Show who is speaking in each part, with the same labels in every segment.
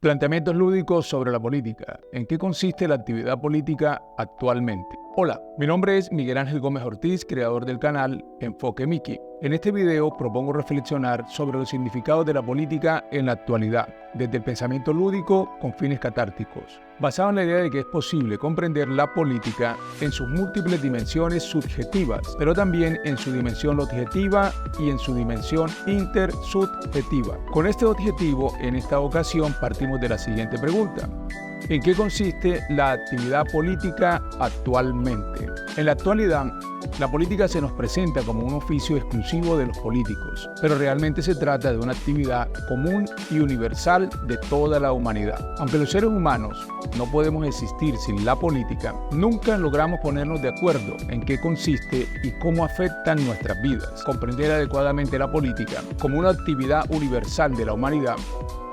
Speaker 1: Planteamientos lúdicos sobre la política. ¿En qué consiste la actividad política actualmente? Hola, mi nombre es Miguel Ángel Gómez Ortiz, creador del canal Enfoque Miki. En este video propongo reflexionar sobre los significados de la política en la actualidad, desde el pensamiento lúdico con fines catárticos, basado en la idea de que es posible comprender la política en sus múltiples dimensiones subjetivas, pero también en su dimensión objetiva y en su dimensión intersubjetiva. Con este objetivo, en esta ocasión partimos de la siguiente pregunta. ¿En qué consiste la actividad política actualmente? En la actualidad, la política se nos presenta como un oficio exclusivo de los políticos, pero realmente se trata de una actividad común y universal de toda la humanidad. Aunque los seres humanos no podemos existir sin la política, nunca logramos ponernos de acuerdo en qué consiste y cómo afectan nuestras vidas. Comprender adecuadamente la política como una actividad universal de la humanidad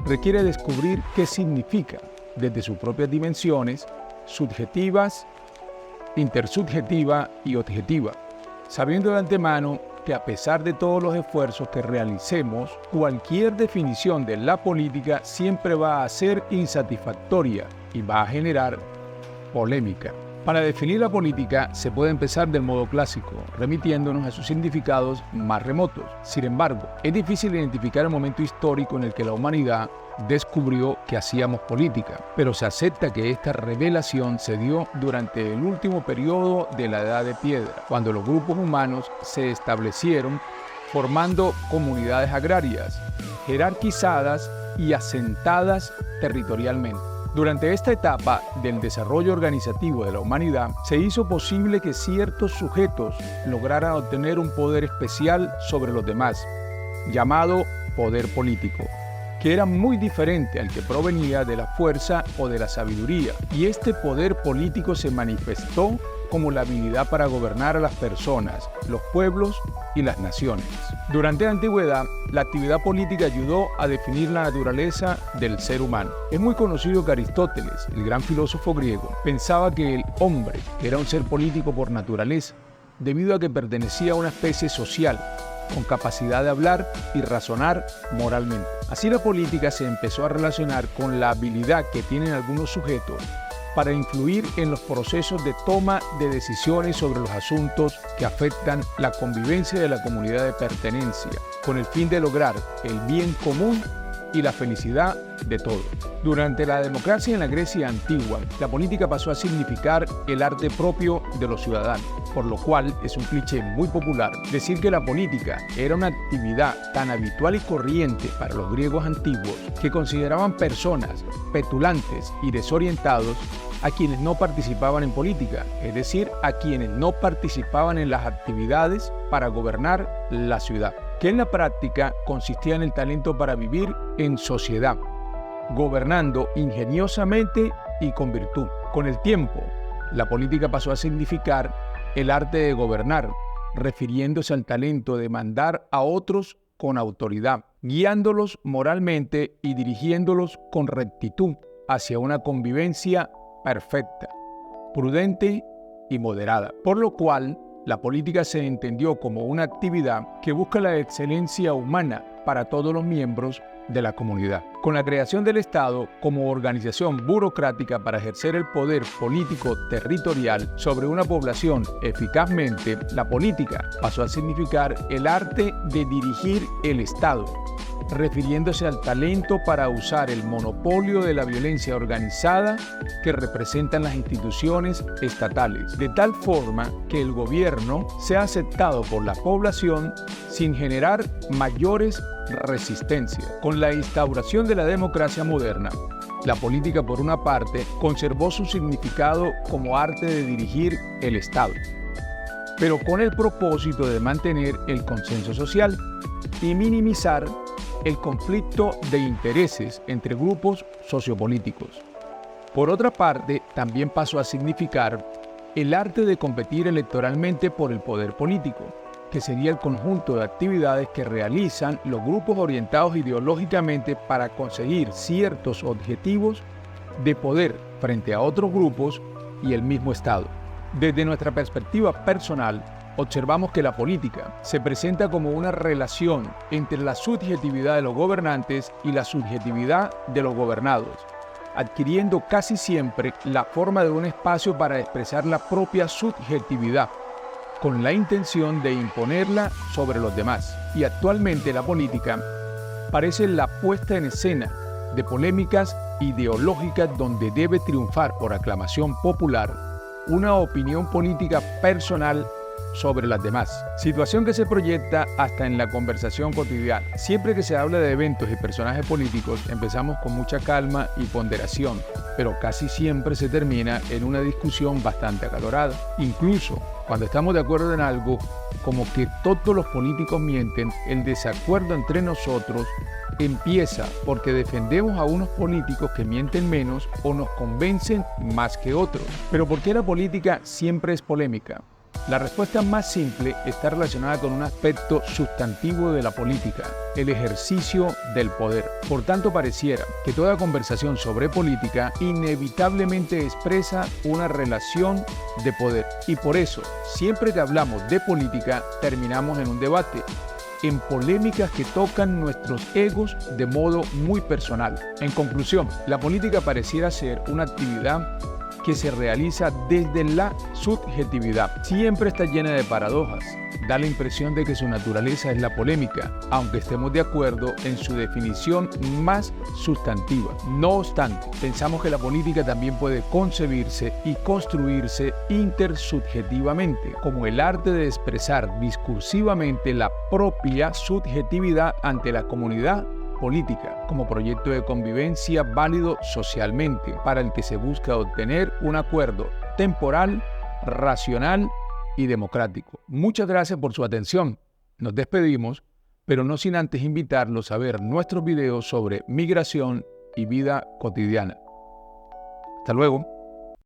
Speaker 1: requiere descubrir qué significa desde sus propias dimensiones subjetivas, intersubjetiva y objetiva, sabiendo de antemano que a pesar de todos los esfuerzos que realicemos, cualquier definición de la política siempre va a ser insatisfactoria y va a generar polémica. Para definir la política se puede empezar del modo clásico, remitiéndonos a sus significados más remotos. Sin embargo, es difícil identificar el momento histórico en el que la humanidad descubrió que hacíamos política, pero se acepta que esta revelación se dio durante el último periodo de la Edad de Piedra, cuando los grupos humanos se establecieron formando comunidades agrarias, jerarquizadas y asentadas territorialmente. Durante esta etapa del desarrollo organizativo de la humanidad, se hizo posible que ciertos sujetos lograran obtener un poder especial sobre los demás, llamado poder político, que era muy diferente al que provenía de la fuerza o de la sabiduría, y este poder político se manifestó como la habilidad para gobernar a las personas, los pueblos y las naciones. Durante la antigüedad, la actividad política ayudó a definir la naturaleza del ser humano. Es muy conocido que Aristóteles, el gran filósofo griego, pensaba que el hombre era un ser político por naturaleza, debido a que pertenecía a una especie social, con capacidad de hablar y razonar moralmente. Así la política se empezó a relacionar con la habilidad que tienen algunos sujetos para influir en los procesos de toma de decisiones sobre los asuntos que afectan la convivencia de la comunidad de pertenencia, con el fin de lograr el bien común y la felicidad de todos. Durante la democracia en la Grecia antigua, la política pasó a significar el arte propio de los ciudadanos, por lo cual es un cliché muy popular decir que la política era una actividad tan habitual y corriente para los griegos antiguos que consideraban personas petulantes y desorientados a quienes no participaban en política, es decir, a quienes no participaban en las actividades para gobernar la ciudad, que en la práctica consistía en el talento para vivir en sociedad, gobernando ingeniosamente y con virtud. Con el tiempo, la política pasó a significar el arte de gobernar, refiriéndose al talento de mandar a otros con autoridad, guiándolos moralmente y dirigiéndolos con rectitud hacia una convivencia perfecta, prudente y moderada, por lo cual la política se entendió como una actividad que busca la excelencia humana para todos los miembros de la comunidad. Con la creación del Estado como organización burocrática para ejercer el poder político territorial sobre una población eficazmente, la política pasó a significar el arte de dirigir el Estado, refiriéndose al talento para usar el monopolio de la violencia organizada que representan las instituciones estatales, de tal forma que el gobierno sea aceptado por la población sin generar mayores resistencias. Con la instauración de la democracia moderna, la política, por una parte, conservó su significado como arte de dirigir el Estado, pero con el propósito de mantener el consenso social y minimizar el conflicto de intereses entre grupos sociopolíticos. Por otra parte, también pasó a significar el arte de competir electoralmente por el poder político, que sería el conjunto de actividades que realizan los grupos orientados ideológicamente para conseguir ciertos objetivos de poder frente a otros grupos y el mismo Estado. Desde nuestra perspectiva personal, observamos que la política se presenta como una relación entre la subjetividad de los gobernantes y la subjetividad de los gobernados, adquiriendo casi siempre la forma de un espacio para expresar la propia subjetividad, con la intención de imponerla sobre los demás. Y actualmente la política parece la puesta en escena de polémicas ideológicas donde debe triunfar por aclamación popular una opinión política personal sobre las demás, situación que se proyecta hasta en la conversación cotidiana. Siempre que se habla de eventos y personajes políticos, empezamos con mucha calma y ponderación, pero casi siempre se termina en una discusión bastante acalorada. Incluso cuando estamos de acuerdo en algo, como que todos los políticos mienten, el desacuerdo entre nosotros empieza porque defendemos a unos políticos que mienten menos o nos convencen más que otros. Pero ¿por qué la política siempre es polémica? La respuesta más simple está relacionada con un aspecto sustantivo de la política, el ejercicio del poder. Por tanto, pareciera que toda conversación sobre política inevitablemente expresa una relación de poder. Y por eso, siempre que hablamos de política, terminamos en un debate, en polémicas que tocan nuestros egos de modo muy personal. En conclusión, la política pareciera ser una actividad que se realiza desde la subjetividad. Siempre está llena de paradojas. Da la impresión de que su naturaleza es la polémica, aunque estemos de acuerdo en su definición más sustantiva. No obstante, pensamos que la política también puede concebirse y construirse intersubjetivamente, como el arte de expresar discursivamente la propia subjetividad ante la comunidad política, como proyecto de convivencia válido socialmente, para el que se busca obtener un acuerdo temporal, racional y democrático. Muchas gracias por su atención. Nos despedimos, pero no sin antes invitarlos a ver nuestros videos sobre migración y vida cotidiana. Hasta luego.